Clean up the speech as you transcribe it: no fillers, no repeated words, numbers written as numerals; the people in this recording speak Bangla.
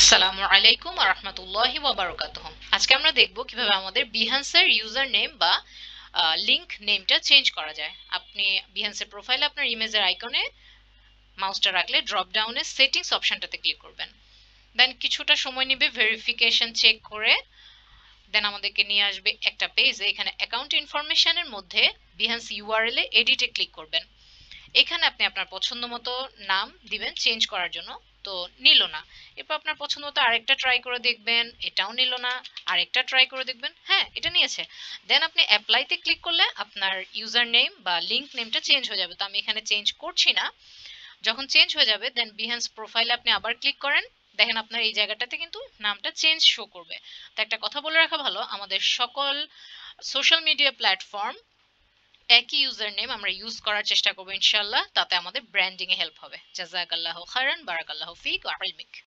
আসসালামু আলাইকুম ওয়া রাহমাতুল্লাহি ওয়া বারাকাতুহু। আজকে আমরা দেখব কিভাবে আমাদের বিহান্সের ইউজার নেম বা লিংক নেমটা চেঞ্জ করা যায়। আপনি বিহান্সের প্রোফাইলে আপনার ইমেজের আইকনে মাউসটা রাখলে ড্রপ ডাউনে সেটিংস অপশনটাতে ক্লিক করবেন। দেন কিছুটা সময় নেবে ভেরিফিকেশন চেক করে, দেন আমাদেরকে নিয়ে আসবে একটা পেজে। এখানে অ্যাকাউন্ট ইনফরমেশনের মধ্যে বিহান্স ইউআরএল এ এডিটে ক্লিক করবেন। এখানে আপনি আপনার পছন্দ মতো নাম দিবেন চেঞ্জ করার জন্য। তো নিল না। এরপর আপনার পছন্দ মতো আরেকটা ট্রাই করে দেখবেন, এটাও নিল না। আরেকটা ট্রাই করে দেখবেন, হ্যাঁ এটা নিয়েছে। দেন আপনি অ্যাপ্লাইতে ক্লিক করলে আপনার ইউজার নেম বা লিংক নেমটা চেঞ্জ হয়ে যাবে। তো আমি এখানে চেঞ্জ করছি না। যখন চেঞ্জ হয়ে যাবে দেন বিহান্স প্রোফাইলে আপনি আবার ক্লিক করেন। দেখেন আপনার এই জায়গাটাতে কিন্তু নামটা চেঞ্জ শো করবে। তো একটা কথা বলে রাখা ভালো, আমাদের সকল সোশ্যাল মিডিয়া প্ল্যাটফর্ম একই ইউজার নেম আমরা ইউজ করার চেষ্টা করবো ইনশাল্লাহ। তাতে আমাদের ব্র্যান্ডিং এ হেল্প হবে। জাযাকাল্লাহু খায়রান, বারাকাল্লাহু ফিক ওয়া ইলমিক।